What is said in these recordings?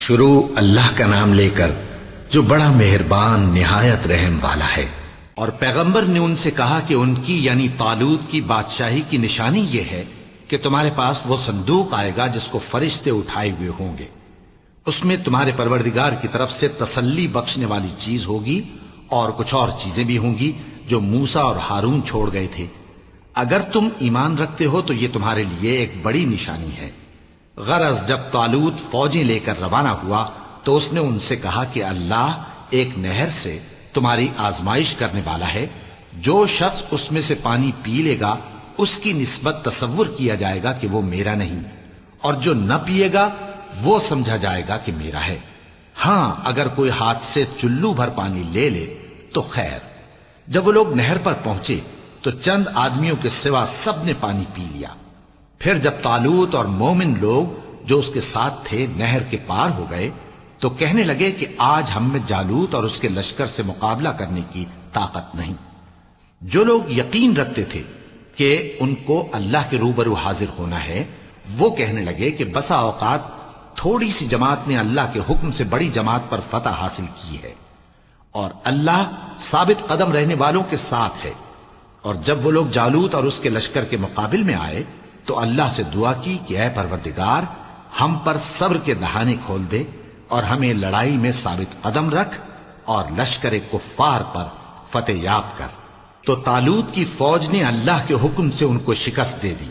شروع اللہ کا نام لے کر جو بڑا مہربان نہایت رحم والا ہے۔ اور پیغمبر نے ان سے کہا کہ ان کی یعنی طالوت کی بادشاہی کی نشانی یہ ہے کہ تمہارے پاس وہ صندوق آئے گا جس کو فرشتے اٹھائے ہوئے ہوں گے، اس میں تمہارے پروردگار کی طرف سے تسلی بخشنے والی چیز ہوگی اور کچھ اور چیزیں بھی ہوں گی جو موسیٰ اور ہارون چھوڑ گئے تھے۔ اگر تم ایمان رکھتے ہو تو یہ تمہارے لیے ایک بڑی نشانی ہے۔ غرض جب طالوت فوجیں لے کر روانہ ہوا تو اس نے ان سے کہا کہ اللہ ایک نہر سے تمہاری آزمائش کرنے والا ہے، جو شخص اس میں سے پانی پی لے گا اس کی نسبت تصور کیا جائے گا کہ وہ میرا نہیں، اور جو نہ پیے گا وہ سمجھا جائے گا کہ میرا ہے۔ ہاں اگر کوئی ہاتھ سے چلو بھر پانی لے لے تو خیر۔ جب وہ لوگ نہر پر پہنچے تو چند آدمیوں کے سوا سب نے پانی پی لیا۔ پھر جب طالوت اور مومن لوگ جو اس کے ساتھ تھے نہر کے پار ہو گئے تو کہنے لگے کہ آج ہم میں جالوت اور اس کے لشکر سے مقابلہ کرنے کی طاقت نہیں۔ جو لوگ یقین رکھتے تھے کہ ان کو اللہ کے روبرو حاضر ہونا ہے وہ کہنے لگے کہ بسا اوقات تھوڑی سی جماعت نے اللہ کے حکم سے بڑی جماعت پر فتح حاصل کی ہے، اور اللہ ثابت قدم رہنے والوں کے ساتھ ہے۔ اور جب وہ لوگ جالوت اور اس کے لشکر کے مقابل میں آئے تو اللہ سے دعا کی کہ اے پروردگار ہم پر صبر کے دہانے کھول دے اور ہمیں لڑائی میں ثابت قدم رکھ اور لشکر کفار پر فتح یاب کر۔ تو طالوت کی فوج نے اللہ کے حکم سے ان کو شکست دے دی،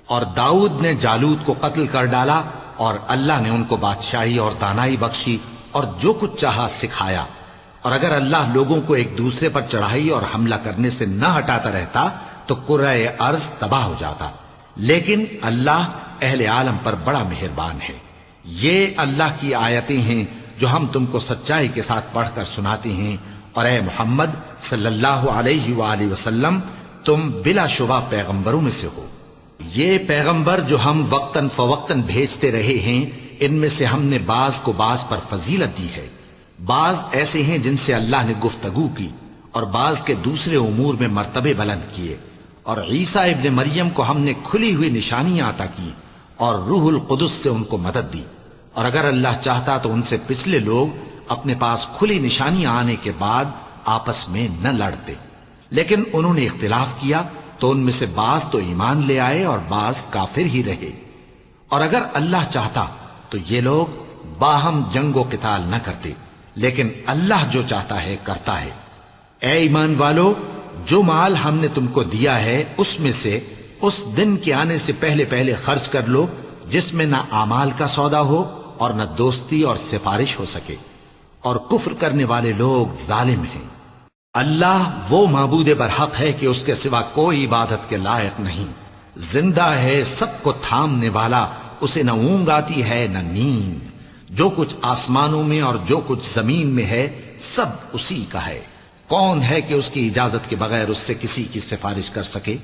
اور داؤد نے جالوت کو قتل کر ڈالا، اور اللہ نے ان کو بادشاہی اور دانائی بخشی اور جو کچھ چاہا سکھایا۔ اور اگر اللہ لوگوں کو ایک دوسرے پر چڑھائی اور حملہ کرنے سے نہ ہٹاتا رہتا تو کرۂ ارض تباہ ہو جاتا، لیکن اللہ اہل عالم پر بڑا مہربان ہے۔ یہ اللہ کی آیتیں ہیں جو ہم تم کو سچائی کے ساتھ پڑھ کر سناتے ہیں، اور اے محمد صلی اللہ علیہ وآلہ وسلم تم بلا شبہ پیغمبروں میں سے ہو۔ یہ پیغمبر جو ہم وقتاً فوقتاً بھیجتے رہے ہیں ان میں سے ہم نے بعض کو بعض پر فضیلت دی ہے، بعض ایسے ہیں جن سے اللہ نے گفتگو کی اور بعض کے دوسرے امور میں مرتبے بلند کیے، اور عیسیٰ ابن مریم کو ہم نے کھلی ہوئی نشانیاں عطا کی اور روح القدس سے ان کو مدد دی، اور اگر اللہ چاہتا تو ان سے پچھلے لوگ اپنے پاس کھلی نشانیاں آنے کے بعد آپس میں نہ لڑتے، لیکن انہوں نے اختلاف کیا تو ان میں سے بعض تو ایمان لے آئے اور بعض کافر ہی رہے۔ اور اگر اللہ چاہتا تو یہ لوگ باہم جنگ و قتال نہ کرتے، لیکن اللہ جو چاہتا ہے کرتا ہے۔ اے ایمان والو، جو مال ہم نے تم کو دیا ہے اس میں سے اس دن کے آنے سے پہلے پہلے خرچ کر لو جس میں نہ اعمال کا سودا ہو اور نہ دوستی اور سفارش ہو سکے، اور کفر کرنے والے لوگ ظالم ہیں۔ اللہ وہ معبود برحق ہے کہ اس کے سوا کوئی عبادت کے لائق نہیں، زندہ ہے، سب کو تھامنے والا، اسے نہ اونگ آتی ہے نہ نیند۔ جو کچھ آسمانوں میں اور جو کچھ زمین میں ہے سب اسی کا ہے۔ کون ہے کہ اس کی اجازت کے بغیر اس سے کسی کی سفارش کر سکے؟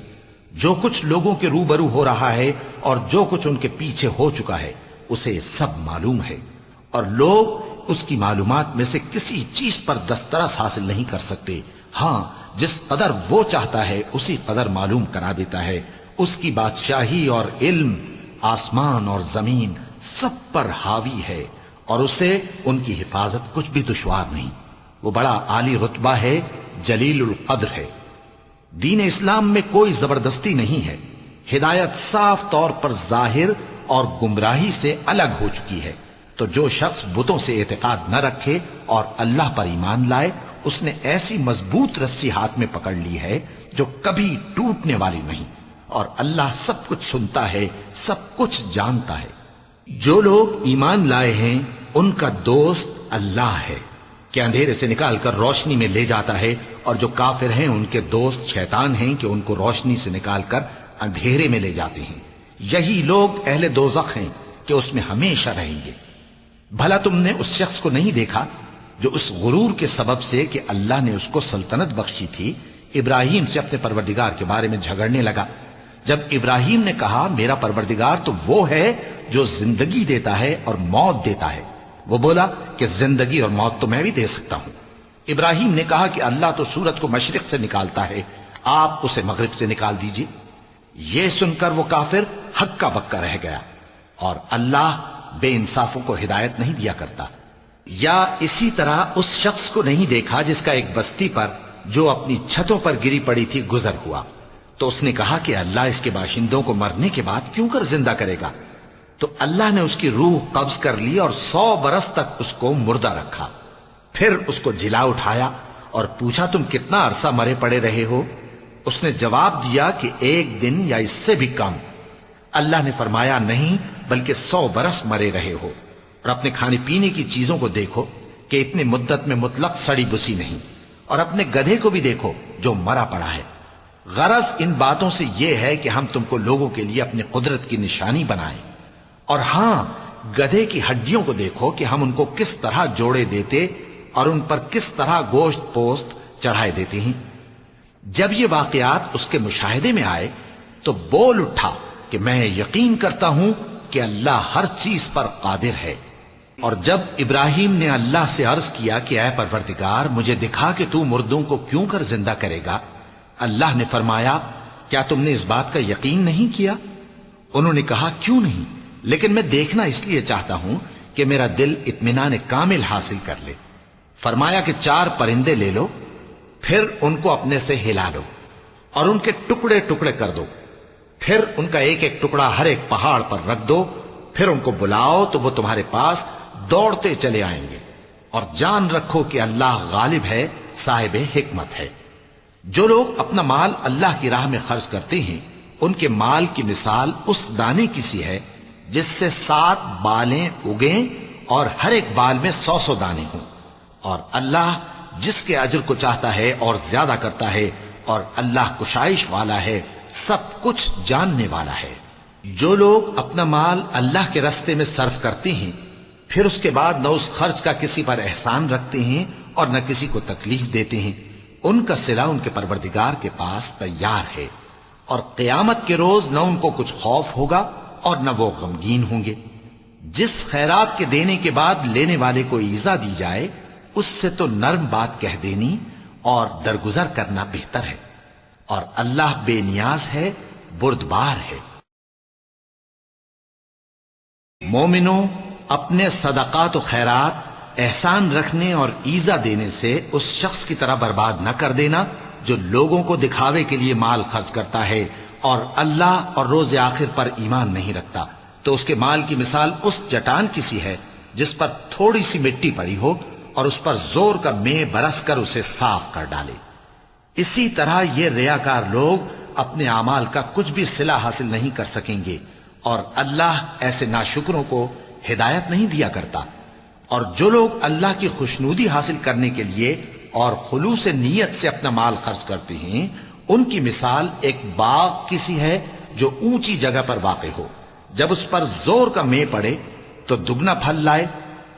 جو کچھ لوگوں کے روبرو ہو رہا ہے اور جو کچھ ان کے پیچھے ہو چکا ہے اسے سب معلوم ہے، اور لوگ اس کی معلومات میں سے کسی چیز پر دسترس حاصل نہیں کر سکتے۔ ہاں جس قدر وہ چاہتا ہے اسی قدر معلوم کرا دیتا ہے۔ اس کی بادشاہی اور علم آسمان اور زمین سب پر حاوی ہے، اور اسے ان کی حفاظت کچھ بھی دشوار نہیں۔ وہ بڑا عالی رتبہ ہے، جلیل القدر ہے۔ دین اسلام میں کوئی زبردستی نہیں ہے، ہدایت صاف طور پر ظاہر اور گمراہی سے الگ ہو چکی ہے۔ تو جو شخص بتوں سے اعتقاد نہ رکھے اور اللہ پر ایمان لائے اس نے ایسی مضبوط رسی ہاتھ میں پکڑ لی ہے جو کبھی ٹوٹنے والی نہیں، اور اللہ سب کچھ سنتا ہے، سب کچھ جانتا ہے۔ جو لوگ ایمان لائے ہیں ان کا دوست اللہ ہے کہ اندھیرے سے نکال کر روشنی میں لے جاتا ہے، اور جو کافر ہیں ان کے دوست شیطان ہیں کہ ان کو روشنی سے نکال کر اندھیرے میں لے جاتے ہیں۔ یہی لوگ اہل دوزخ ہیں کہ اس میں ہمیشہ رہیں گے۔ بھلا تم نے اس شخص کو نہیں دیکھا جو اس غرور کے سبب سے کہ اللہ نے اس کو سلطنت بخشی تھی ابراہیم سے اپنے پروردگار کے بارے میں جھگڑنے لگا؟ جب ابراہیم نے کہا میرا پروردگار تو وہ ہے جو زندگی دیتا ہے اور موت دیتا ہے، وہ بولا کہ زندگی اور موت تو میں بھی دے سکتا ہوں۔ ابراہیم نے کہا کہ اللہ تو سورج کو مشرق سے نکالتا ہے، آپ اسے مغرب سے نکال دیجئے۔ یہ سن کر وہ کافر ہکا بکا رہ گیا، اور اللہ بے انصافوں کو ہدایت نہیں دیا کرتا۔ یا اسی طرح اس شخص کو نہیں دیکھا جس کا ایک بستی پر جو اپنی چھتوں پر گری پڑی تھی گزر ہوا، تو اس نے کہا کہ اللہ اس کے باشندوں کو مرنے کے بعد کیوں کر زندہ کرے گا؟ تو اللہ نے اس کی روح قبض کر لی اور 100 برس تک اس کو مردہ رکھا۔ پھر اس کو جلا اٹھایا اور پوچھا تم کتنا عرصہ مرے پڑے رہے ہو؟ اس نے جواب دیا کہ 1 دن یا اس سے بھی کم۔ اللہ نے فرمایا نہیں بلکہ 100 برس مرے رہے ہو، اور اپنے کھانے پینے کی چیزوں کو دیکھو کہ اتنی مدت میں مطلق سڑی بسی نہیں، اور اپنے گدھے کو بھی دیکھو جو مرا پڑا ہے۔ غرض ان باتوں سے یہ ہے کہ ہم تم کو لوگوں کے لیے اپنی قدرت کی نشانی بنائیں۔ اور ہاں، گدھے کی ہڈیوں کو دیکھو کہ ہم ان کو کس طرح جوڑے دیتے اور ان پر کس طرح گوشت پوست چڑھائے دیتے ہیں۔ جب یہ واقعات اس کے مشاہدے میں آئے تو بول اٹھا کہ میں یقین کرتا ہوں کہ اللہ ہر چیز پر قادر ہے۔ اور جب ابراہیم نے اللہ سے عرض کیا کہ اے پروردگار مجھے دکھا کہ تو مردوں کو کیوں کر زندہ کرے گا، اللہ نے فرمایا کیا تم نے اس بات کا یقین نہیں کیا؟ انہوں نے کہا کیوں نہیں، لیکن میں دیکھنا اس لیے چاہتا ہوں کہ میرا دل اطمینان کامل حاصل کر لے۔ فرمایا کہ 4 پرندے لے لو، پھر ان کو اپنے سے ہلا لو اور ان کے ٹکڑے ٹکڑے کر دو، پھر ان کا ایک ایک ٹکڑا ہر ایک پہاڑ پر رکھ دو، پھر ان کو بلاؤ تو وہ تمہارے پاس دوڑتے چلے آئیں گے، اور جان رکھو کہ اللہ غالب ہے، صاحب حکمت ہے۔ جو لوگ اپنا مال اللہ کی راہ میں خرچ کرتے ہیں ان کے مال کی مثال اس دانے کی سی ہے جس سے 7 بالیں اگیں اور ہر ایک بال میں 100 دانے ہوں، اور اللہ جس کے اجر کو چاہتا ہے اور زیادہ کرتا ہے، اور اللہ کشائش والا ہے، سب کچھ جاننے والا ہے۔ جو لوگ اپنا مال اللہ کے راستے میں صرف کرتے ہیں پھر اس کے بعد نہ اس خرچ کا کسی پر احسان رکھتے ہیں اور نہ کسی کو تکلیف دیتے ہیں، ان کا صلہ ان کے پروردگار کے پاس تیار ہے، اور قیامت کے روز نہ ان کو کچھ خوف ہوگا اور نہ وہ غمگین ہوں گے۔ جس خیرات کے دینے کے بعد لینے والے کو ایذا دی جائے اس سے تو نرم بات کہہ دینی اور درگزر کرنا بہتر ہے، اور اللہ بے نیاز ہے، بردبار ہے۔ مومنوں، اپنے صدقات و خیرات احسان رکھنے اور ایذا دینے سے اس شخص کی طرح برباد نہ کر دینا جو لوگوں کو دکھاوے کے لیے مال خرچ کرتا ہے اور اللہ اور روز آخر پر ایمان نہیں رکھتا، تو اس کے مال کی مثال اس چٹان کی سی ہے جس پر تھوڑی سی مٹی پڑی ہو اور اس پر زور کا مے برس کر اسے صاف کر ڈالے۔ اسی طرح یہ ریاکار لوگ اپنے اعمال کا کچھ بھی صلہ حاصل نہیں کر سکیں گے، اور اللہ ایسے ناشکروں کو ہدایت نہیں دیا کرتا۔ اور جو لوگ اللہ کی خوشنودی حاصل کرنے کے لیے اور خلوص نیت سے اپنا مال خرچ کرتے ہیں ان کی مثال ایک باغ کی سی ہے جو اونچی جگہ پر واقع ہو، جب اس پر زور کا مے پڑے تو دگنا پھل لائے،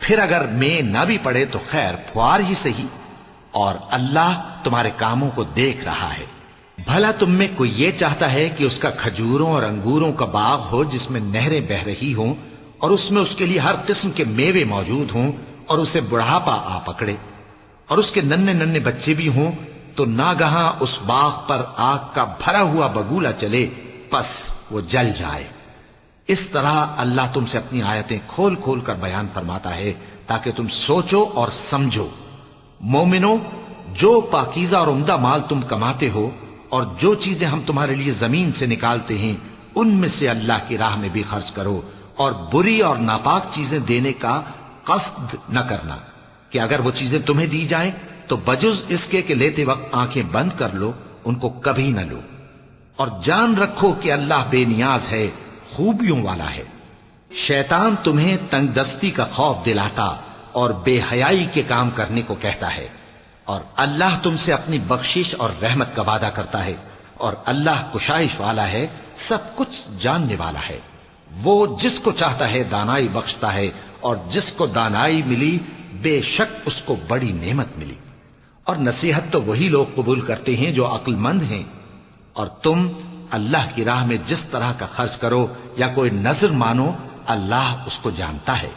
پھر اگر مے نہ بھی پڑے تو خیر پھوار ہی صحیح، اور اللہ تمہارے کاموں کو دیکھ رہا ہے۔ بھلا تم میں کوئی یہ چاہتا ہے کہ اس کا کھجوروں اور انگوروں کا باغ ہو جس میں نہریں بہ رہی ہوں اور اس میں اس کے لیے ہر قسم کے میوے موجود ہوں، اور اسے بڑھاپا آ پکڑے اور اس کے ننھے ننھے بچے بھی ہوں، تو ناگہاں اس باغ پر آگ کا بھرا ہوا بگولا چلے، پس وہ جل جائے۔ اس طرح اللہ تم سے اپنی آیتیں کھول کھول کر بیان فرماتا ہے تاکہ تم سوچو اور سمجھو۔ مومنو، جو پاکیزہ اور عمدہ مال تم کماتے ہو اور جو چیزیں ہم تمہارے لیے زمین سے نکالتے ہیں ان میں سے اللہ کی راہ میں بھی خرچ کرو، اور بری اور ناپاک چیزیں دینے کا قصد نہ کرنا کہ اگر وہ چیزیں تمہیں دی جائیں تو بجز اس کے کہ لیتے وقت آنکھیں بند کر لو ان کو کبھی نہ لو، اور جان رکھو کہ اللہ بے نیاز ہے، خوبیوں والا ہے۔ شیطان تمہیں تنگ دستی کا خوف دلاتا اور بے حیائی کے کام کرنے کو کہتا ہے، اور اللہ تم سے اپنی بخشش اور رحمت کا وعدہ کرتا ہے، اور اللہ کشائش والا ہے، سب کچھ جاننے والا ہے۔ وہ جس کو چاہتا ہے دانائی بخشتا ہے، اور جس کو دانائی ملی بے شک اس کو بڑی نعمت ملی۔ اور نصیحت تو وہی لوگ قبول کرتے ہیں جو عقل مند ہیں، اور تم اللہ کی راہ میں جس طرح کا خرچ کرو یا کوئی نذر مانو اللہ اس کو جانتا ہے،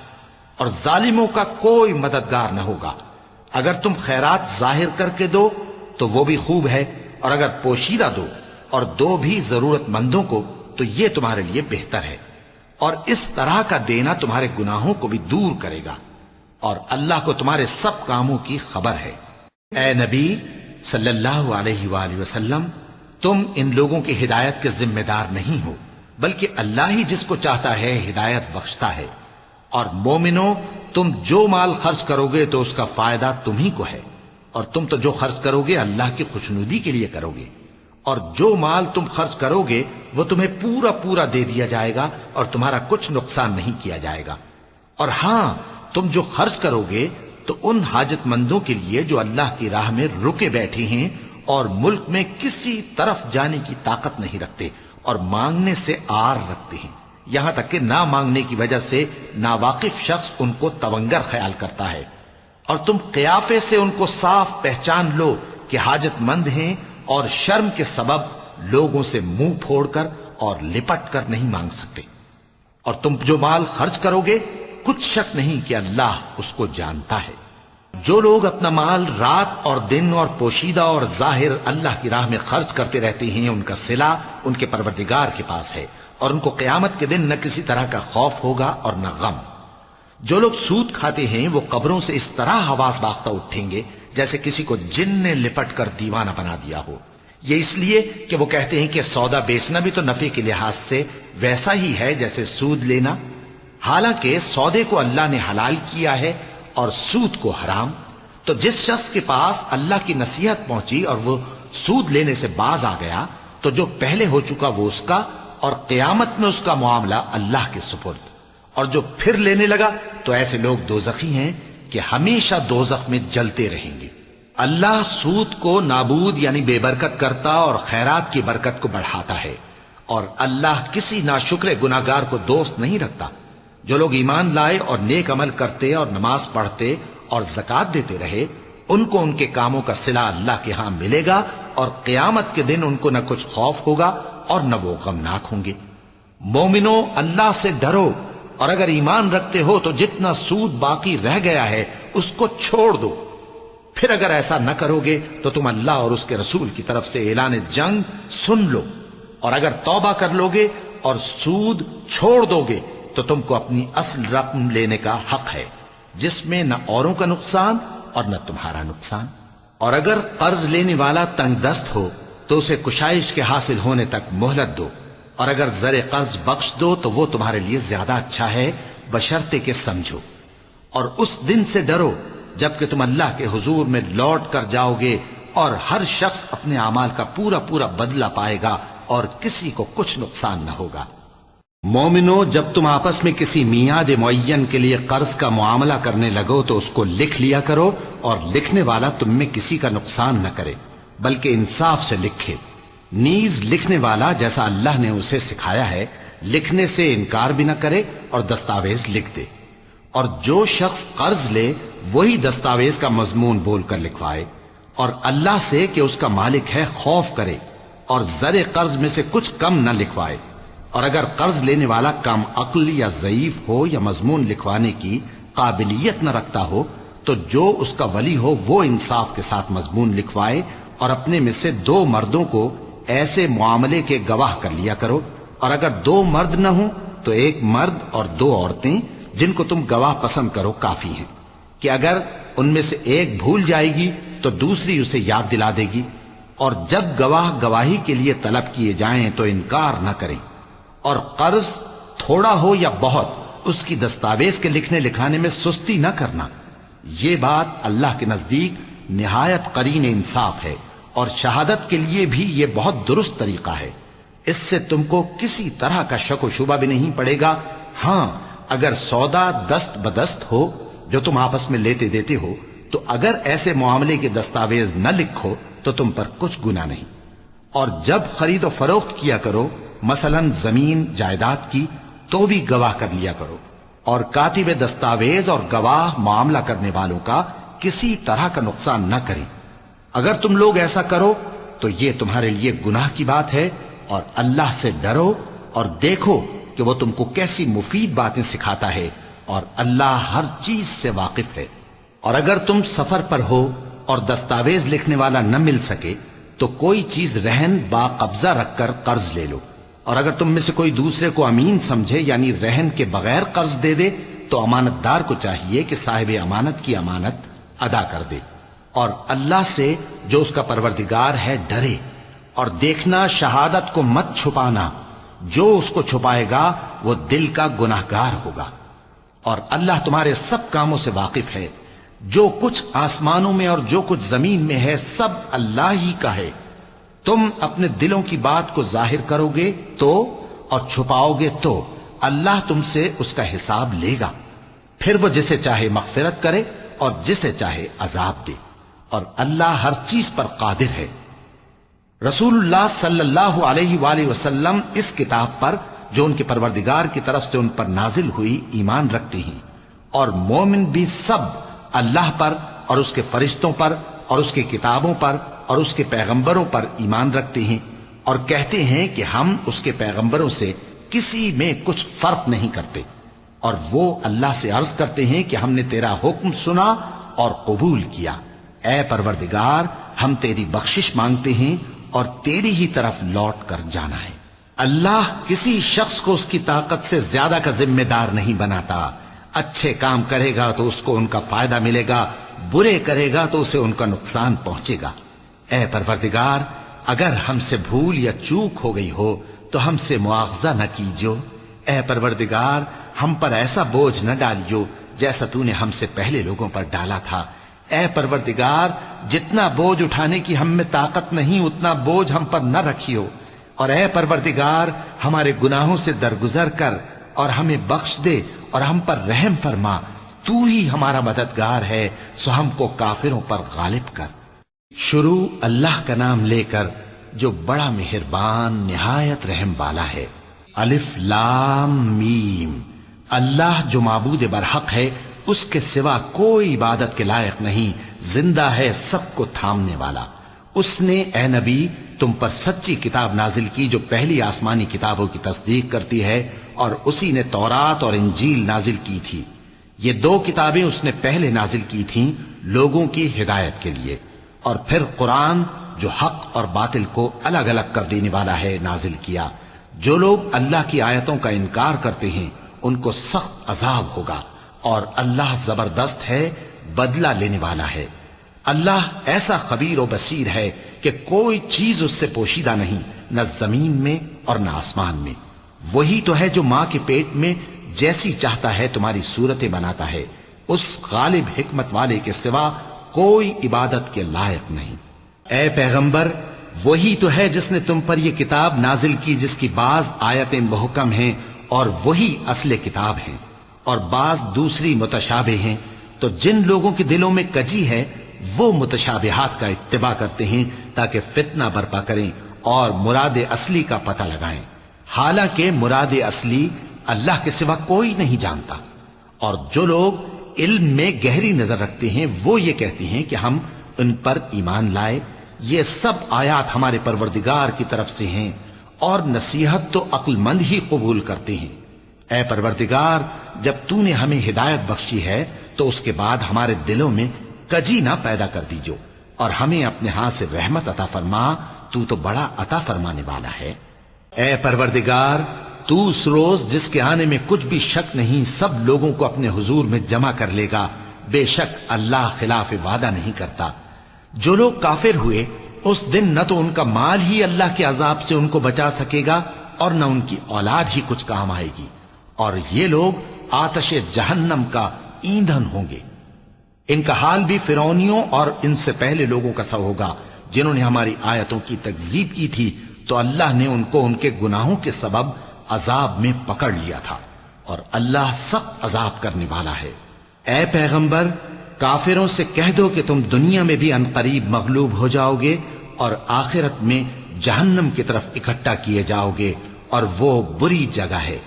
اور ظالموں کا کوئی مددگار نہ ہوگا۔ اگر تم خیرات ظاہر کر کے دو تو وہ بھی خوب ہے، اور اگر پوشیدہ دو اور دو بھی ضرورت مندوں کو تو یہ تمہارے لیے بہتر ہے۔ اور اس طرح کا دینا تمہارے گناہوں کو بھی دور کرے گا، اور اللہ کو تمہارے سب کاموں کی خبر ہے۔ اے نبی صلی اللہ علیہ وآلہ وسلم، تم ان لوگوں کی ہدایت کے ذمہ دار نہیں ہو، بلکہ اللہ ہی جس کو چاہتا ہے ہدایت بخشتا ہے۔ اور مومنو، تم جو مال خرچ کرو گے تو اس کا فائدہ تم ہی کو ہے، اور تم تو جو خرچ کرو گے اللہ کی خوشنودی کے لیے کرو گے، اور جو مال تم خرچ کرو گے وہ تمہیں پورا پورا دے دیا جائے گا اور تمہارا کچھ نقصان نہیں کیا جائے گا۔ اور ہاں، تم جو خرچ کرو گے تو ان حاجت مندوں کے لیے جو اللہ کی راہ میں رکے بیٹھے ہیں اور ملک میں کسی طرف جانے کی طاقت نہیں رکھتے اور مانگنے سے آر رکھتے ہیں، یہاں تک کہ نہ مانگنے کی وجہ سے ناواقف شخص ان کو تونگر خیال کرتا ہے، اور تم قیافے سے ان کو صاف پہچان لو کہ حاجت مند ہیں، اور شرم کے سبب لوگوں سے منہ پھوڑ کر اور لپٹ کر نہیں مانگ سکتے۔ اور تم جو مال خرچ کرو گے کچھ شک نہیں کہ اللہ اس کو جانتا ہے۔ جو لوگ اپنا مال رات اور دن اور پوشیدہ اور ظاہر اللہ کی راہ میں خرچ کرتے رہتے ہیں، ان کا صلہ ان کے پروردگار کے پاس ہے، اور ان کو قیامت کے دن نہ کسی طرح کا خوف ہوگا اور نہ غم۔ جو لوگ سود کھاتے ہیں وہ قبروں سے اس طرح حواس باختہ اٹھیں گے جیسے کسی کو جن نے لپٹ کر دیوانہ بنا دیا ہو، یہ اس لیے کہ وہ کہتے ہیں کہ سودا بیچنا بھی تو نفع کے لحاظ سے ویسا ہی ہے جیسے سود لینا، حالانکہ سودے کو اللہ نے حلال کیا ہے اور سود کو حرام۔ تو جس شخص کے پاس اللہ کی نصیحت پہنچی اور وہ سود لینے سے باز آ گیا تو جو پہلے ہو چکا وہ اس کا، اور قیامت میں اس کا معاملہ اللہ کے سپرد۔ اور جو پھر لینے لگا تو ایسے لوگ دوزخی ہیں کہ ہمیشہ دوزخ میں جلتے رہیں گے۔ اللہ سود کو نابود یعنی بے برکت کرتا اور خیرات کی برکت کو بڑھاتا ہے، اور اللہ کسی ناشکر گناہگار کو دوست نہیں رکھتا۔ جو لوگ ایمان لائے اور نیک عمل کرتے اور نماز پڑھتے اور زکوٰۃ دیتے رہے، ان کو ان کے کاموں کا صلہ اللہ کے ہاں ملے گا، اور قیامت کے دن ان کو نہ کچھ خوف ہوگا اور نہ وہ غمناک ہوں گے۔ مومنو، اللہ سے ڈرو، اور اگر ایمان رکھتے ہو تو جتنا سود باقی رہ گیا ہے اس کو چھوڑ دو۔ پھر اگر ایسا نہ کرو گے تو تم اللہ اور اس کے رسول کی طرف سے اعلان جنگ سن لو، اور اگر توبہ کر لو گے اور سود چھوڑ دو گے تو تم کو اپنی اصل رقم لینے کا حق ہے، جس میں نہ اوروں کا نقصان اور نہ تمہارا نقصان۔ اور اگر قرض لینے والا تنگ دست ہو تو اسے کشائش کے حاصل ہونے تک مہلت دو، اور اگر زر قرض بخش دو تو وہ تمہارے لیے زیادہ اچھا ہے، بشرطے کہ سمجھو۔ اور اس دن سے ڈرو جبکہ تم اللہ کے حضور میں لوٹ کر جاؤ گے، اور ہر شخص اپنے اعمال کا پورا پورا بدلہ پائے گا اور کسی کو کچھ نقصان نہ ہوگا۔ مومنو، جب تم آپس میں کسی میعاد معین کے لیے قرض کا معاملہ کرنے لگو تو اس کو لکھ لیا کرو، اور لکھنے والا تم میں کسی کا نقصان نہ کرے بلکہ انصاف سے لکھے۔ نیز لکھنے والا جیسا اللہ نے اسے سکھایا ہے لکھنے سے انکار بھی نہ کرے اور دستاویز لکھ دے۔ اور جو شخص قرض لے وہی دستاویز کا مضمون بول کر لکھوائے، اور اللہ سے کہ اس کا مالک ہے خوف کرے، اور زر قرض میں سے کچھ کم نہ لکھوائے۔ اور اگر قرض لینے والا کم عقل یا ضعیف ہو یا مضمون لکھوانے کی قابلیت نہ رکھتا ہو تو جو اس کا ولی ہو وہ انصاف کے ساتھ مضمون لکھوائے، اور اپنے میں سے 2 مردوں کو ایسے معاملے کے گواہ کر لیا کرو، اور اگر 2 مرد نہ ہوں تو 1 مرد اور 2 عورتیں جن کو تم گواہ پسند کرو کافی ہیں، کہ اگر ان میں سے ایک بھول جائے گی تو دوسری اسے یاد دلا دے گی۔ اور جب گواہ گواہی کے لیے طلب کیے جائیں تو انکار نہ کریں۔ اور قرض تھوڑا ہو یا بہت اس کی دستاویز کے لکھنے لکھانے میں سستی نہ کرنا، یہ بات اللہ کے نزدیک نہایت قرین انصاف ہے، اور شہادت کے لیے بھی یہ بہت درست طریقہ ہے۔ اس سے تم کو کسی طرح کا شک و شبہ بھی نہیں پڑے گا۔ ہاں، اگر سودا دست بدست ہو جو تم آپس میں لیتے دیتے ہو تو اگر ایسے معاملے کے دستاویز نہ لکھو تو تم پر کچھ گناہ نہیں۔ اور جب خرید و فروخت کیا کرو، مثلا زمین جائیداد کی، تو بھی گواہ کر لیا کرو، اور کاتب دستاویز اور گواہ معاملہ کرنے والوں کا کسی طرح کا نقصان نہ کریں۔ اگر تم لوگ ایسا کرو تو یہ تمہارے لیے گناہ کی بات ہے، اور اللہ سے ڈرو اور دیکھو کہ وہ تم کو کیسی مفید باتیں سکھاتا ہے، اور اللہ ہر چیز سے واقف ہے۔ اور اگر تم سفر پر ہو اور دستاویز لکھنے والا نہ مل سکے تو کوئی چیز رہن با قبضہ رکھ کر قرض لے لو، اور اگر تم میں سے کوئی دوسرے کو امین سمجھے یعنی رہن کے بغیر قرض دے دے تو امانت دار کو چاہیے کہ صاحب امانت کی امانت ادا کر دے، اور اللہ سے جو اس کا پروردگار ہے ڈرے، اور دیکھنا شہادت کو مت چھپانا، جو اس کو چھپائے گا وہ دل کا گناہگار ہوگا، اور اللہ تمہارے سب کاموں سے واقف ہے۔ جو کچھ آسمانوں میں اور جو کچھ زمین میں ہے سب اللہ ہی کا ہے۔ تم اپنے دلوں کی بات کو ظاہر کرو گے تو اور چھپاؤ گے تو اللہ تم سے اس کا حساب لے گا، پھر وہ جسے چاہے مغفرت کرے اور جسے چاہے عذاب دے، اور اللہ ہر چیز پر قادر ہے۔ رسول اللہ صلی اللہ علیہ وآلہ وسلم اس کتاب پر جو ان کے پروردگار کی طرف سے ان پر نازل ہوئی ایمان رکھتے ہیں، اور مومن بھی سب اللہ پر اور اس کے فرشتوں پر اور اس کی کتابوں پر اور اس کے پیغمبروں پر ایمان رکھتے ہیں، اور کہتے ہیں کہ ہم اس کے پیغمبروں سے کسی میں کچھ فرق نہیں کرتے، اور وہ اللہ سے عرض کرتے ہیں کہ ہم نے تیرا حکم سنا اور قبول کیا۔ اے پروردگار، ہم تیری بخشش مانگتے ہیں اور تیری ہی طرف لوٹ کر جانا ہے۔ اللہ کسی شخص کو اس کی طاقت سے زیادہ کا ذمہ دار نہیں بناتا۔ اچھے کام کرے گا تو اس کو ان کا فائدہ ملے گا، برے کرے گا تو اسے ان کا نقصان پہنچے گا۔ اے پروردگار، اگر ہم سے بھول یا چوک ہو گئی ہو تو ہم سے مواخذہ نہ کیجو۔ اے پروردگار، ہم پر ایسا بوجھ نہ ڈالیو جیسا تو نے ہم سے پہلے لوگوں پر ڈالا تھا۔ اے پروردگار، جتنا بوجھ اٹھانے کی ہم میں طاقت نہیں اتنا بوجھ ہم پر نہ رکھیو، اور اے پروردگار ہمارے گناہوں سے درگزر کر اور ہمیں بخش دے اور ہم پر رحم فرما، تو ہی ہمارا مددگار ہے، سو ہم کو کافروں پر غالب کر۔ شروع اللہ کا نام لے کر جو بڑا مہربان نہایت رحم والا ہے۔ الف لام میم۔ اللہ جو معبود برحق ہے، اس کے سوا کوئی عبادت کے لائق نہیں، زندہ ہے سب کو تھامنے والا۔ اس نے اے نبی تم پر سچی کتاب نازل کی جو پہلی آسمانی کتابوں کی تصدیق کرتی ہے، اور اسی نے تورات اور انجیل نازل کی تھی۔ یہ دو کتابیں اس نے پہلے نازل کی تھیں لوگوں کی ہدایت کے لیے، اور پھر قرآن جو حق اور باطل کو الگ الگ کر دینے والا ہے نازل کیا۔ جو لوگ اللہ کی آیتوں کا انکار کرتے ہیں ان کو سخت عذاب ہوگا، اور اللہ زبردست ہے، بدلہ لینے والا ہے۔ اللہ ایسا خبیر و بصیر ہے کہ کوئی چیز اس سے پوشیدہ نہیں، نہ زمین میں اور نہ آسمان میں۔ وہی تو ہے جو ماں کے پیٹ میں جیسی چاہتا ہے تمہاری صورتیں بناتا ہے، اس غالب حکمت والے کے سوا کوئی عبادت کے لائق نہیں۔ اے پیغمبر، وہی تو ہے جس نے تم پر یہ کتاب نازل کی جس کی بعض آیتیں محکم ہیں اور وہی اصل کتاب ہیں، اور بعض دوسری متشابہ ہیں، تو جن لوگوں کے دلوں میں کجی ہے وہ متشابہات کا اتباع کرتے ہیں تاکہ فتنہ برپا کریں اور مراد اصلی کا پتہ لگائیں، حالانکہ مراد اصلی اللہ کے سوا کوئی نہیں جانتا۔ اور جو لوگ علم میں گہری نظر رکھتے ہیں وہ یہ کہتے ہیں کہ ہم ان پر ایمان لائے۔ یہ سب آیات ہمارے پروردگار کی طرف سے ہیں، اور نصیحت تو عقل مند ہی قبول کرتے ہیں۔ اے پروردگار، جب تو نے ہمیں ہدایت بخشی ہے تو اس کے بعد ہمارے دلوں میں کجی نہ پیدا کر دیجو، اور ہمیں اپنے ہاتھ سے رحمت عطا فرما، تو بڑا عطا فرمانے والا ہے۔ اے پروردگار، تو اس روز جس کے آنے میں کچھ بھی شک نہیں سب لوگوں کو اپنے حضور میں جمع کر لے گا، بے شک اللہ خلاف وعدہ نہیں کرتا۔ جو لوگ کافر ہوئے اس دن نہ تو ان کا مال ہی اللہ کے عذاب سے ان کو بچا سکے گا اور نہ ان کی اولاد ہی کچھ کام آئے گی، اور یہ لوگ آتش جہنم کا ایندھن ہوں گے۔ ان کا حال بھی فرعونیوں اور ان سے پہلے لوگوں کا سا ہوگا جنہوں نے ہماری آیتوں کی تکذیب کی تھی، تو اللہ نے ان کو ان کے گناہوں کے سبب عذاب میں پکڑ لیا تھا، اور اللہ سخت عذاب کرنے والا ہے۔ اے پیغمبر، کافروں سے کہہ دو کہ تم دنیا میں بھی عنقریب مغلوب ہو جاؤ گے اور آخرت میں جہنم کی طرف اکٹھا کیے جاؤ گے، اور وہ بری جگہ ہے۔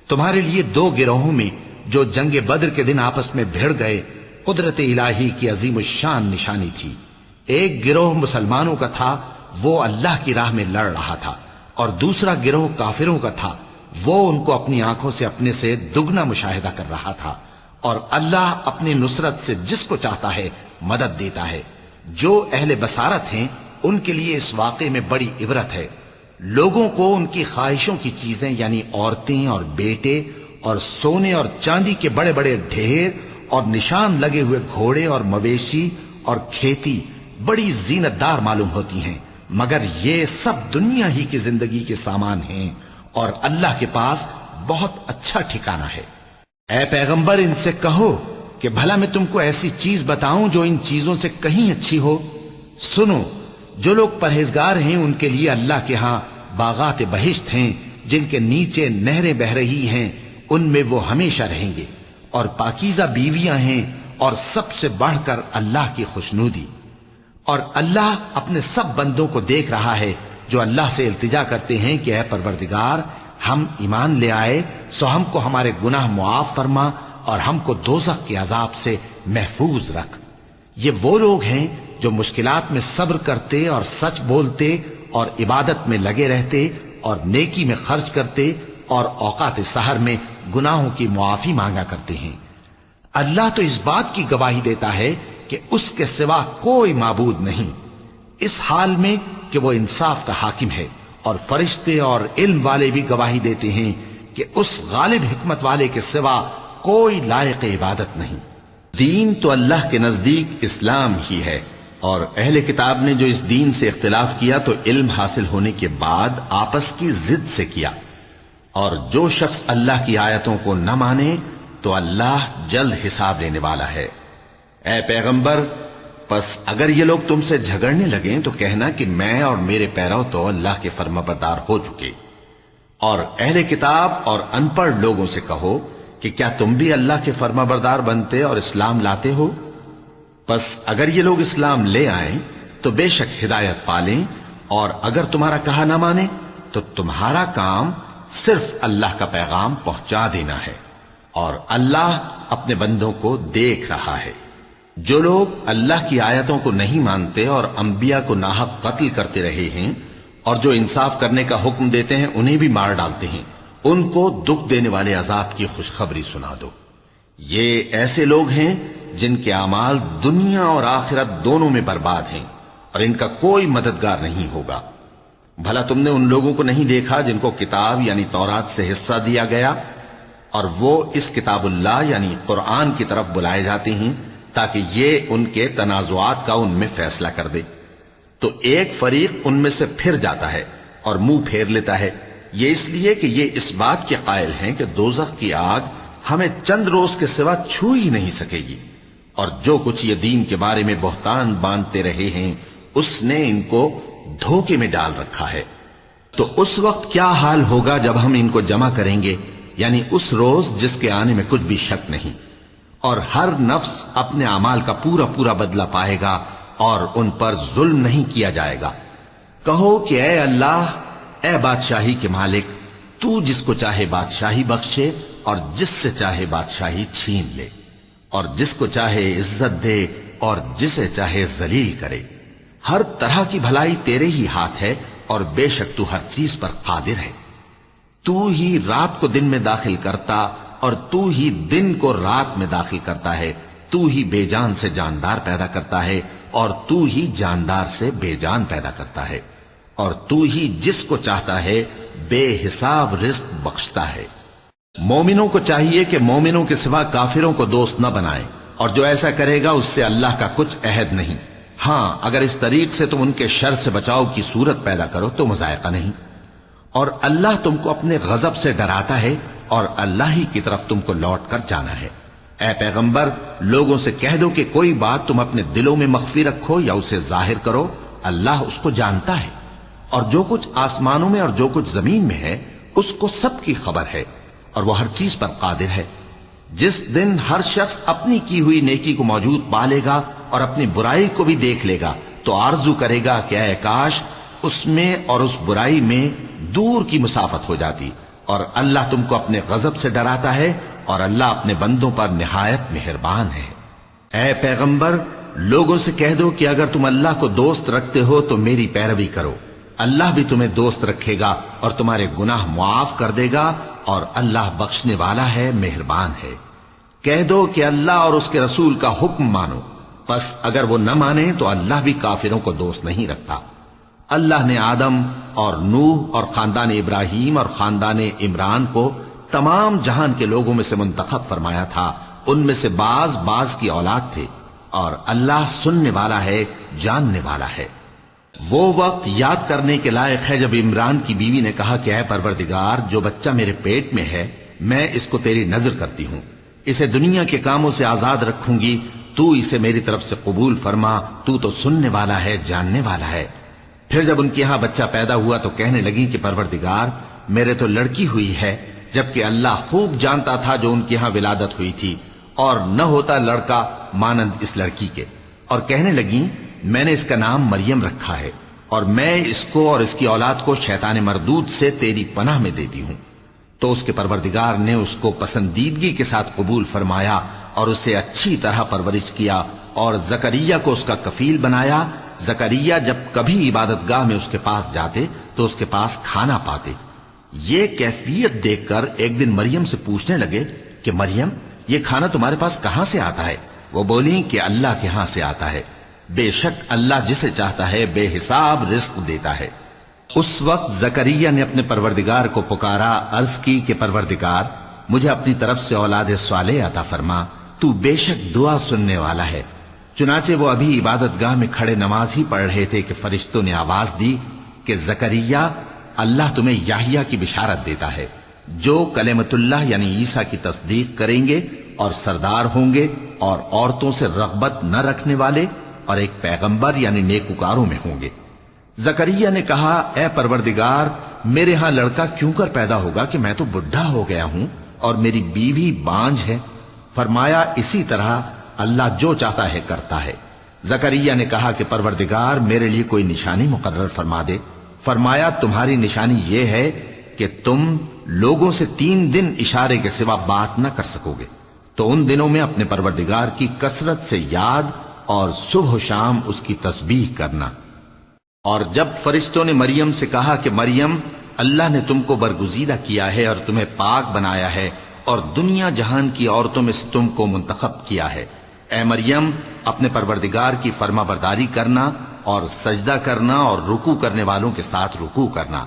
تمہارے لیے دو گروہوں میں جو جنگ بدر کے دن آپس میں بھڑ گئے قدرت الہی کی عظیم الشان نشانی تھی۔ ایک گروہ مسلمانوں کا تھا، وہ اللہ کی راہ میں لڑ رہا تھا، اور دوسرا گروہ کافروں کا تھا، وہ ان کو اپنی آنکھوں سے اپنے سے دگنا مشاہدہ کر رہا تھا۔ اور اللہ اپنی نصرت سے جس کو چاہتا ہے مدد دیتا ہے۔ جو اہل بصارت ہیں ان کے لیے اس واقعے میں بڑی عبرت ہے۔ لوگوں کو ان کی خواہشوں کی چیزیں یعنی عورتیں اور بیٹے اور سونے اور چاندی کے بڑے بڑے ڈھیر اور نشان لگے ہوئے گھوڑے اور مویشی اور کھیتی بڑی زینت دار معلوم ہوتی ہیں، مگر یہ سب دنیا ہی کی زندگی کے سامان ہیں اور اللہ کے پاس بہت اچھا ٹھکانہ ہے۔ اے پیغمبر ان سے کہو کہ بھلا میں تم کو ایسی چیز بتاؤں جو ان چیزوں سے کہیں اچھی ہو؟ سنو، جو لوگ پرہیزگار ہیں ان کے لیے اللہ کے ہاں باغات بہشت ہیں جن کے نیچے نہریں بہ رہی ہیں، ان میں وہ ہمیشہ رہیں گے، اور پاکیزہ بیویاں ہیں، اور سب سے بڑھ کر اللہ کی خوشنودی۔ اور اللہ اپنے سب بندوں کو دیکھ رہا ہے جو اللہ سے التجا کرتے ہیں کہ اے پروردگار، ہم ایمان لے آئے سو ہم کو ہمارے گناہ معاف فرما اور ہم کو دوزخ کے عذاب سے محفوظ رکھ۔ یہ وہ لوگ ہیں جو مشکلات میں صبر کرتے اور سچ بولتے اور عبادت میں لگے رہتے اور نیکی میں خرچ کرتے اور اوقات سحر میں گناہوں کی معافی مانگا کرتے ہیں۔ اللہ تو اس بات کی گواہی دیتا ہے کہ اس کے سوا کوئی معبود نہیں، اس حال میں کہ وہ انصاف کا حاکم ہے، اور فرشتے اور علم والے بھی گواہی دیتے ہیں کہ اس غالب حکمت والے کے سوا کوئی لائق عبادت نہیں۔ دین تو اللہ کے نزدیک اسلام ہی ہے، اور اہل کتاب نے جو اس دین سے اختلاف کیا تو علم حاصل ہونے کے بعد آپس کی ضد سے کیا، اور جو شخص اللہ کی آیتوں کو نہ مانے تو اللہ جلد حساب لینے والا ہے۔ اے پیغمبر، پس اگر یہ لوگ تم سے جھگڑنے لگیں تو کہنا کہ میں اور میرے پیرو تو اللہ کے فرمانبردار ہو چکے، اور اہل کتاب اور ان پڑھ لوگوں سے کہو کہ کیا تم بھی اللہ کے فرمانبردار بنتے اور اسلام لاتے ہو؟ پس اگر یہ لوگ اسلام لے آئیں تو بے شک ہدایت پالیں، اور اگر تمہارا کہا نہ مانے تو تمہارا کام صرف اللہ کا پیغام پہنچا دینا ہے، اور اللہ اپنے بندوں کو دیکھ رہا ہے۔ جو لوگ اللہ کی آیتوں کو نہیں مانتے اور انبیاء کو ناحق قتل کرتے رہے ہیں، اور جو انصاف کرنے کا حکم دیتے ہیں انہیں بھی مار ڈالتے ہیں، ان کو دکھ دینے والے عذاب کی خوشخبری سنا دو۔ یہ ایسے لوگ ہیں جن کے اعمال دنیا اور آخرت دونوں میں برباد ہیں، اور ان کا کوئی مددگار نہیں ہوگا۔ بھلا تم نے ان لوگوں کو نہیں دیکھا جن کو کتاب یعنی تورات سے حصہ دیا گیا، اور وہ اس کتاب اللہ یعنی قرآن کی طرف بلائے جاتے ہیں تاکہ یہ ان کے تنازعات کا ان میں فیصلہ کر دے، تو ایک فریق ان میں سے پھر جاتا ہے اور منہ پھیر لیتا ہے، یہ اس لیے کہ یہ اس بات کے قائل ہیں کہ دوزخ کی آگ ہمیں چند روز کے سوا چھو ہی نہیں سکے گی، اور جو کچھ یہ دین کے بارے میں بہتان باندھتے رہے ہیں اس نے ان کو دھوکے میں ڈال رکھا ہے۔ تو اس وقت کیا حال ہوگا جب ہم ان کو جمع کریں گے، یعنی اس روز جس کے آنے میں کچھ بھی شک نہیں، اور ہر نفس اپنے اعمال کا پورا پورا بدلہ پائے گا اور ان پر ظلم نہیں کیا جائے گا۔ کہو کہ اے اللہ، اے بادشاہی کے مالک، تو جس کو چاہے بادشاہی بخشے اور جس سے چاہے بادشاہی چھین لے، اور جس کو چاہے عزت دے اور جسے چاہے ذلیل کرے۔ ہر طرح کی بھلائی تیرے ہی ہاتھ ہے، اور بے شک تو ہر چیز پر قادر ہے۔ تو ہی رات کو دن میں داخل کرتا اور تو ہی دن کو رات میں داخل کرتا ہے، تو ہی بے جان سے جاندار پیدا کرتا ہے اور تو ہی جاندار سے بے جان پیدا کرتا ہے، اور تو ہی جس کو چاہتا ہے بے حساب رزق بخشتا ہے۔ مومنوں کو چاہیے کہ مومنوں کے سوا کافروں کو دوست نہ بنائیں، اور جو ایسا کرے گا اس سے اللہ کا کچھ عہد نہیں۔ ہاں، اگر اس طریق سے تم ان کے شر سے بچاؤ کی صورت پیدا کرو تو مذائقہ نہیں، اور اللہ تم کو اپنے غضب سے ڈراتا ہے، اور اللہ ہی کی طرف تم کو لوٹ کر جانا ہے۔ اے پیغمبر، لوگوں سے کہہ دو کہ کوئی بات تم اپنے دلوں میں مخفی رکھو یا اسے ظاہر کرو، اللہ اس کو جانتا ہے، اور جو کچھ آسمانوں میں اور جو کچھ زمین میں ہے اس کو سب کی خبر ہے، اور وہ ہر چیز پر قادر ہے۔ جس دن ہر شخص اپنی کی ہوئی نیکی کو موجود پا لے گا اور اپنی برائی کو بھی دیکھ لے گا تو آرزو کرے گا کہ اے کاش اس میں اور اس برائی میں دور کی مسافت ہو جاتی، اور اللہ تم کو اپنے غضب سے ڈراتا ہے، اور اللہ اپنے بندوں پر نہایت مہربان ہے۔ اے پیغمبر، لوگوں سے کہہ دو کہ اگر تم اللہ کو دوست رکھتے ہو تو میری پیروی کرو، اللہ بھی تمہیں دوست رکھے گا اور تمہارے گناہ معاف کر دے گا، اور اللہ بخشنے والا ہے، مہربان ہے۔ کہہ دو کہ اللہ اور اس کے رسول کا حکم مانو، پس اگر وہ نہ مانے تو اللہ بھی کافروں کو دوست نہیں رکھتا۔ اللہ نے آدم اور نوح اور خاندان ابراہیم اور خاندان عمران کو تمام جہان کے لوگوں میں سے منتخب فرمایا تھا. ان میں سے بعض بعض کی اولاد تھے، اور اللہ سننے والا ہے، جاننے والا ہے. وہ وقت یاد کرنے کے لائق ہے جب عمران کی بیوی نے کہا کہ اے پروردگار، جو بچہ میرے پیٹ میں ہے میں اس کو تیری نذر کرتی ہوں، اسے دنیا کے کاموں سے آزاد رکھوں گی، تو اسے میری طرف سے قبول فرما، تو تو سننے والا ہے، جاننے والا ہے. پھر جب ان کے ہاں بچہ پیدا ہوا تو کہنے لگی کہ پروردگار، میرے تو لڑکی ہوئی ہے، جبکہ اللہ خوب جانتا تھا جو ان کے ہاں ولادت ہوئی تھی، اور نہ ہوتا لڑکا مانند اس لڑکی کے. اور کہنے لگی میں نے اس کا نام مریم رکھا ہے، اور میں اس کو اور اس کی اولاد کو شیطان مردود سے تیری پناہ میں دیتی ہوں. تو اس کے پروردگار نے اس کو پسندیدگی کے ساتھ قبول فرمایا اور اسے اچھی طرح پرورش کیا، اور زکریا کو اس کا کفیل بنایا. زکریا جب کبھی عبادت گاہ میں اس کے پاس جاتے تو اس کے پاس کھانا پاتے. یہ کیفیت دیکھ کر ایک دن مریم سے پوچھنے لگے کہ مریم، یہ کھانا تمہارے پاس کہاں سے آتا ہے؟ وہ بولی کہ اللہ کے ہاں سے آتا ہے، بے شک اللہ جسے چاہتا ہے بے حساب رزق دیتا ہے. اس وقت زکریا نے اپنے پروردگار کو پکارا، عرض کی کہ پروردگار، مجھے اپنی طرف سے اولاد صالح عطا فرما، تو بے شک دعا سننے والا ہے. چنانچہ وہ ابھی عبادت گاہ میں کھڑے نماز ہی پڑھ رہے تھے کہ فرشتوں نے آواز دی کہ زکریا، اللہ تمہیں یحییٰ کی بشارت دیتا ہے، جو کلمۃ اللہ یعنی عیسیٰ کی تصدیق کریں گے اور سردار ہوں گے اور عورتوں سے رغبت نہ رکھنے والے اور ایک پیغمبر یعنی نیکوکاروں میں ہوں گے. زکریا نے کہا، اے پروردگار، میرے ہاں لڑکا کیوں کر پیدا ہوگا کہ میں تو بڈھا ہو گیا ہوں اور میری بیوی بانجھ ہے. فرمایا اسی طرح اللہ جو چاہتا ہے کرتا ہے. زکریا نے کہا کہ پروردگار، میرے لیے کوئی نشانی مقرر فرما دے. فرمایا تمہاری نشانی یہ ہے کہ تم لوگوں سے 3 دن اشارے کے سوا بات نہ کر سکو گے. تو ان دنوں میں اپنے پروردگار کی کثرت سے یاد اور صبح و شام اس کی تسبیح کرنا. اور جب فرشتوں نے مریم سے کہا کہ مریم، اللہ نے تم کو برگزیدہ کیا ہے اور تمہیں پاک بنایا ہے اور دنیا جہان کی عورتوں میں سے تم کو منتخب کیا ہے، اے مریم اپنے پروردگار کی فرما برداری کرنا اور سجدہ کرنا اور رکوع کرنے والوں کے ساتھ رکوع کرنا.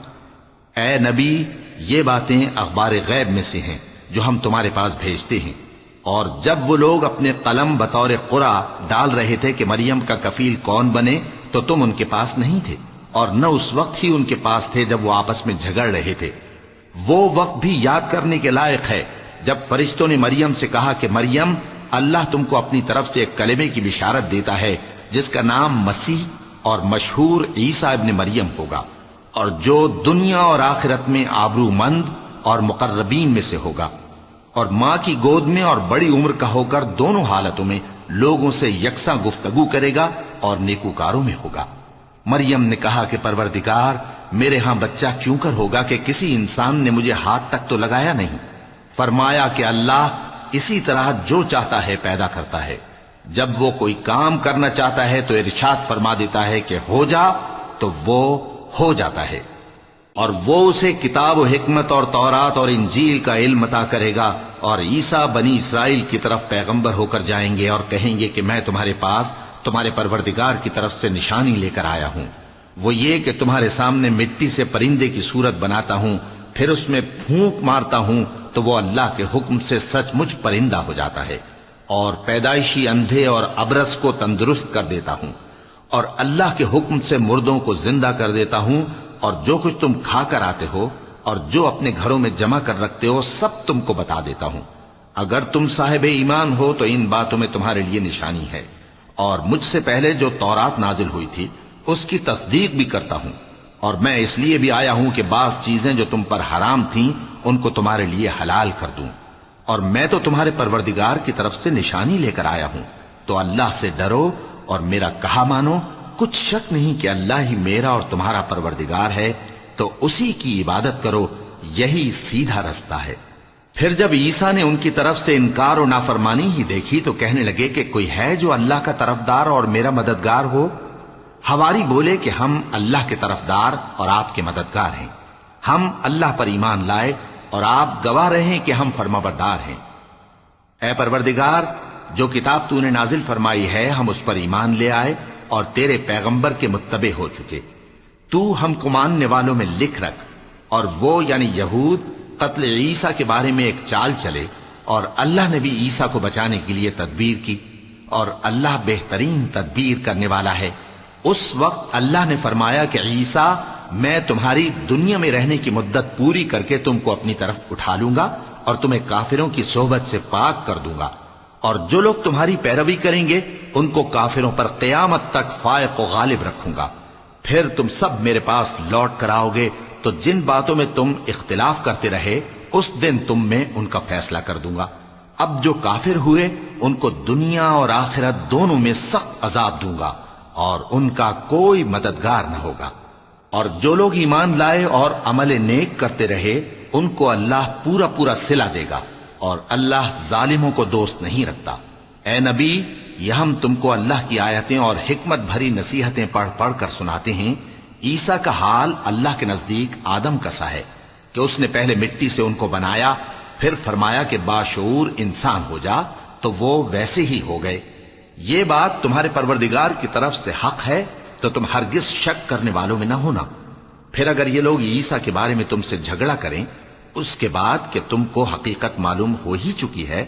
اے نبی، یہ باتیں اخبار غیب میں سے ہیں جو ہم تمہارے پاس بھیجتے ہیں. اور جب وہ لوگ اپنے قلم بطور قرعہ ڈال رہے تھے کہ مریم کا کفیل کون بنے تو تم ان کے پاس نہیں تھے، اور نہ اس وقت ہی ان کے پاس تھے جب وہ آپس میں جھگڑ رہے تھے. وہ وقت بھی یاد کرنے کے لائق ہے جب فرشتوں نے مریم سے کہا کہ مریم، اللہ تم کو اپنی طرف سے ایک کلمے کی بشارت دیتا ہے جس کا نام مسیح اور مشہور عیسیٰ ابن مریم ہوگا، اور جو دنیا اور آخرت میں آبرو مند اور مقربین میں سے ہوگا، اور ماں کی گود میں اور بڑی عمر کا ہو کر دونوں حالتوں میں لوگوں سے یکساں گفتگو کرے گا اور نیکوکاروں میں ہوگا. مریم نے کہا کہ پروردگار، میرے ہاں بچہ کیوں کر ہوگا کہ کسی انسان نے مجھے ہاتھ تک تو لگایا نہیں. فرمایا کہ اللہ اسی طرح جو چاہتا ہے پیدا کرتا ہے. جب وہ کوئی کام کرنا چاہتا ہے تو ارشاد فرما دیتا ہے کہ ہو جا، تو وہ ہو جاتا ہے. اور وہ اسے کتاب و حکمت اور تورات اور انجیل کا علم عطا کرے گا، اور عیسیٰ بنی اسرائیل کی طرف پیغمبر ہو کر جائیں گے اور کہیں گے کہ میں تمہارے پاس تمہارے پروردگار کی طرف سے نشانی لے کر آیا ہوں. وہ یہ کہ تمہارے سامنے مٹی سے پرندے کی صورت بناتا ہوں، پھر اس میں پھونک مارتا ہوں تو وہ اللہ کے حکم سے سچ مچ پرندہ ہو جاتا ہے، اور پیدائشی اندھے اور ابرص کو تندرست کر دیتا ہوں، اور اللہ کے حکم سے مردوں کو زندہ کر دیتا ہوں، اور جو کچھ تم کھا کر آتے ہو اور جو اپنے گھروں میں جمع کر رکھتے ہو سب تم کو بتا دیتا ہوں. اگر تم صاحب ایمان ہو تو ان باتوں میں تمہارے لیے نشانی ہے. اور مجھ سے پہلے جو تورات نازل ہوئی تھی اس کی تصدیق بھی کرتا ہوں، اور میں اس لیے بھی آیا ہوں کہ بعض چیزیں جو تم پر حرام تھیں ان کو تمہارے لیے حلال کر دوں. اور میں تو تمہارے پروردگار کی طرف سے نشانی لے کر آیا ہوں. تو اللہ سے ڈرو اور میرا کہا مانو. کچھ شک نہیں کہ اللہ ہی میرا اور تمہارا پروردگار ہے، تو اسی کی عبادت کرو، یہی سیدھا رستہ ہے. پھر جب عیسیٰ نے ان کی طرف سے انکار و نافرمانی ہی دیکھی تو کہنے لگے کہ کوئی ہے جو اللہ کا طرفدار اور میرا مددگار ہو؟ حواری بولے کہ ہم اللہ کے طرفدار اور آپ کے مددگار ہیں. ہم اللہ پر ایمان لائے اور آپ گواہ رہے کہ ہم فرمانبردار ہیں. اے پروردگار، جو کتاب تو نے نازل فرمائی ہے ہم اس پر ایمان لے آئے اور تیرے پیغمبر کے متبع ہو چکے. تو ہم کو ماننے والوں میں لکھ رکھ، اور وہ یعنی یہود قتل عیسیٰ کے بارے میں ایک چال چلے، اور اللہ نے بھی عیسیٰ کو بچانے کے لیے تدبیر کی، اور اللہ بہترین تدبیر کرنے والا ہے۔ اس وقت اللہ نے فرمایا کہ عیسیٰ، میں تمہاری دنیا میں رہنے کی مدت پوری کر کے تم کو اپنی طرف اٹھا لوں گا اور تمہیں کافروں کی صحبت سے پاک کر دوں گا، اور جو لوگ تمہاری پیروی کریں گے ان کو کافروں پر قیامت تک فائق و غالب رکھوں گا۔ پھر تم سب میرے پاس لوٹ کر آؤ گے تو جن باتوں میں تم اختلاف کرتے رہے اس دن تم میں ان کا فیصلہ کر دوں گا۔ اب جو کافر ہوئے ان کو دنیا اور آخرت دونوں میں سخت عذاب دوں گا، اور ان کا کوئی مددگار نہ ہوگا۔ اور جو لوگ ایمان لائے اور عمل نیک کرتے رہے ان کو اللہ پورا پورا صلہ دے گا، اور اللہ ظالموں کو دوست نہیں رکھتا۔ اے نبی، یہ ہم تم کو اللہ کی آیتیں اور حکمت بھری نصیحتیں پڑھ پڑھ کر سناتے ہیں۔ عیسیٰ کا حال اللہ کے نزدیک آدم کا سا ہے کہ اس نے پہلے مٹی سے ان کو بنایا، پھر فرمایا کہ باشعور انسان ہو جا، تو وہ ویسے ہی ہو گئے۔ یہ بات تمہارے پروردگار کی طرف سے حق ہے، تو تم ہرگز شک کرنے والوں میں نہ ہونا۔ پھر اگر یہ لوگ عیسیٰ کے بارے میں تم سے جھگڑا کریں اس کے بعد کہ تم کو حقیقت معلوم ہو ہی چکی ہے،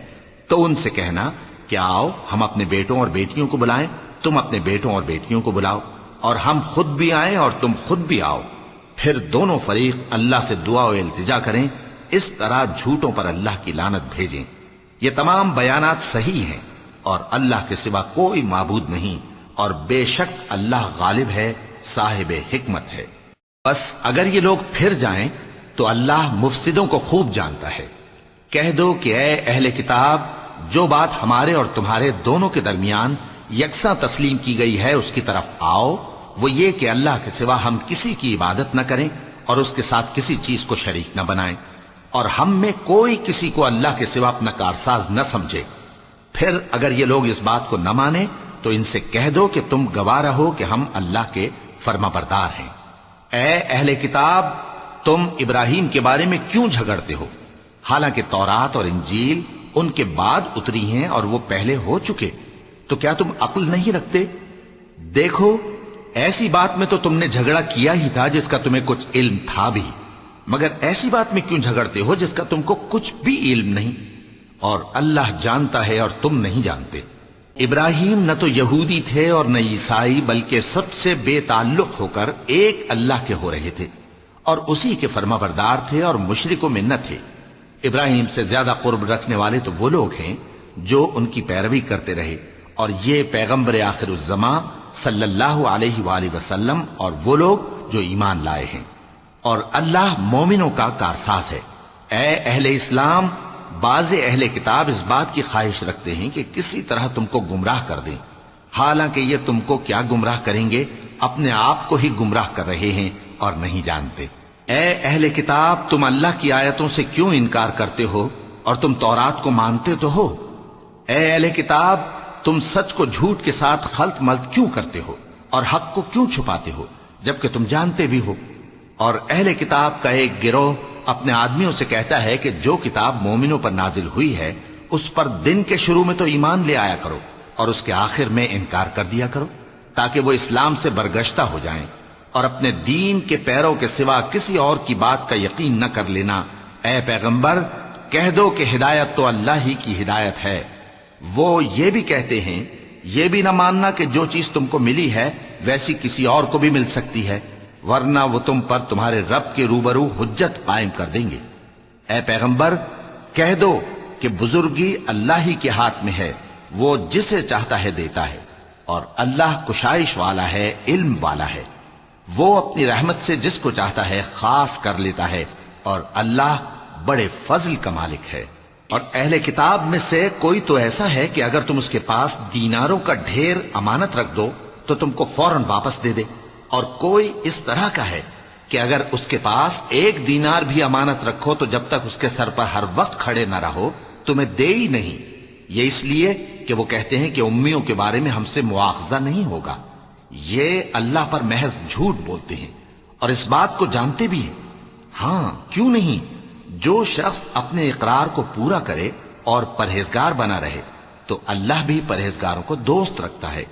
تو ان سے کہنا کہ آؤ ہم اپنے بیٹوں اور بیٹیوں کو بلائیں، تم اپنے بیٹوں اور بیٹیوں کو بلاؤ، اور ہم خود بھی آئیں اور تم خود بھی آؤ، پھر دونوں فریق اللہ سے دعا و التجا کریں، اس طرح جھوٹوں پر اللہ کی لعنت بھیجیں۔ یہ تمام بیانات صحیح ہیں، اور اللہ کے سوا کوئی معبود نہیں، اور بے شک اللہ غالب ہے، صاحب حکمت ہے۔ بس اگر یہ لوگ پھر جائیں تو اللہ مفسدوں کو خوب جانتا ہے۔ کہہ دو کہ اے اہل کتاب، جو بات ہمارے اور تمہارے دونوں کے درمیان یکساں تسلیم کی گئی ہے اس کی طرف آؤ، وہ یہ کہ اللہ کے سوا ہم کسی کی عبادت نہ کریں اور اس کے ساتھ کسی چیز کو شریک نہ بنائیں، اور ہم میں کوئی کسی کو اللہ کے سوا اپنا کارساز نہ سمجھے۔ پھر اگر یہ لوگ اس بات کو نہ مانیں تو ان سے کہہ دو کہ تم گواہ رہو کہ ہم اللہ کے فرما بردار ہیں۔ اے اہل کتاب، تم ابراہیم کے بارے میں کیوں جھگڑتے ہو؟ حالانکہ تورات اور انجیل ان کے بعد اتری ہیں اور وہ پہلے ہو چکے، تو کیا تم عقل نہیں رکھتے؟ دیکھو، ایسی بات میں تو تم نے جھگڑا کیا ہی تھا جس کا تمہیں کچھ علم تھا بھی، مگر ایسی بات میں کیوں جھگڑتے ہو جس کا تم کو کچھ بھی علم نہیں؟ اور اللہ جانتا ہے اور تم نہیں جانتے۔ ابراہیم نہ تو یہودی تھے اور نہ عیسائی، بلکہ سب سے بے تعلق ہو کر ایک اللہ کے ہو رہے تھے، اور اسی کے فرما بردار تھے اور مشرکوں میں نہ تھے۔ ابراہیم سے زیادہ قرب رکھنے والے تو وہ لوگ ہیں جو ان کی پیروی کرتے رہے، اور یہ پیغمبر آخر الزماں صلی اللہ علیہ وآلہ وسلم اور وہ لوگ جو ایمان لائے ہیں، اور اللہ مومنوں کا کارساز ہے۔ اے اہل اسلام، بعض اہل کتاب اس بات کی خواہش رکھتے ہیں کہ کسی طرح تم کو گمراہ کر دیں، حالانکہ یہ تم کو کیا گمراہ کریں گے، اپنے آپ کو ہی گمراہ کر رہے ہیں اور نہیں جانتے۔ اے اہل کتاب، تم اللہ کی آیتوں سے کیوں انکار کرتے ہو اور تم تورات کو مانتے تو ہو؟ اے اہل کتاب، تم سچ کو جھوٹ کے ساتھ خلط ملط کیوں کرتے ہو اور حق کو کیوں چھپاتے ہو جبکہ تم جانتے بھی ہو؟ اور اہل کتاب کا ایک گروہ اپنے آدمیوں سے کہتا ہے کہ جو کتاب مومنوں پر نازل ہوئی ہے اس پر دن کے شروع میں تو ایمان لے آیا کرو اور اس کے آخر میں انکار کر دیا کرو، تاکہ وہ اسلام سے برگشتہ ہو جائیں، اور اپنے دین کے پیروں کے سوا کسی اور کی بات کا یقین نہ کر لینا۔ اے پیغمبر، کہہ دو کہ ہدایت تو اللہ ہی کی ہدایت ہے۔ وہ یہ بھی کہتے ہیں، یہ بھی نہ ماننا کہ جو چیز تم کو ملی ہے ویسی کسی اور کو بھی مل سکتی ہے، ورنہ وہ تم پر تمہارے رب کے روبرو حجت قائم کر دیں گے۔ اے پیغمبر، کہہ دو کہ بزرگی اللہ ہی کے ہاتھ میں ہے، وہ جسے چاہتا ہے دیتا ہے، اور اللہ کشائش والا ہے، علم والا ہے۔ وہ اپنی رحمت سے جس کو چاہتا ہے خاص کر لیتا ہے، اور اللہ بڑے فضل کا مالک ہے۔ اور اہل کتاب میں سے کوئی تو ایسا ہے کہ اگر تم اس کے پاس دیناروں کا ڈھیر امانت رکھ دو تو تم کو فوراً واپس دے دے، اور کوئی اس طرح کا ہے کہ اگر اس کے پاس 1 دینار بھی امانت رکھو تو جب تک اس کے سر پر ہر وقت کھڑے نہ رہو تمہیں دے ہی نہیں۔ یہ اس لیے کہ وہ کہتے ہیں کہ امیوں کے بارے میں ہم سے مواخذہ نہیں ہوگا۔ یہ اللہ پر محض جھوٹ بولتے ہیں اور اس بات کو جانتے بھی ہیں۔ ہاں، کیوں نہیں؟ جو شخص اپنے اقرار کو پورا کرے اور پرہیزگار بنا رہے تو اللہ بھی پرہیزگاروں کو دوست رکھتا ہے۔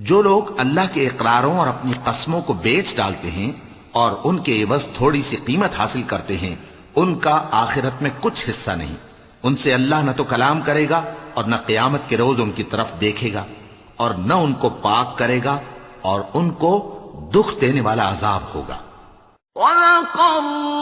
جو لوگ اللہ کے اقراروں اور اپنی قسموں کو بیچ ڈالتے ہیں اور ان کے عوض تھوڑی سی قیمت حاصل کرتے ہیں، ان کا آخرت میں کچھ حصہ نہیں۔ ان سے اللہ نہ تو کلام کرے گا اور نہ قیامت کے روز ان کی طرف دیکھے گا، اور نہ ان کو پاک کرے گا، اور ان کو دکھ دینے والا عذاب ہوگا۔ وَلَقَدْ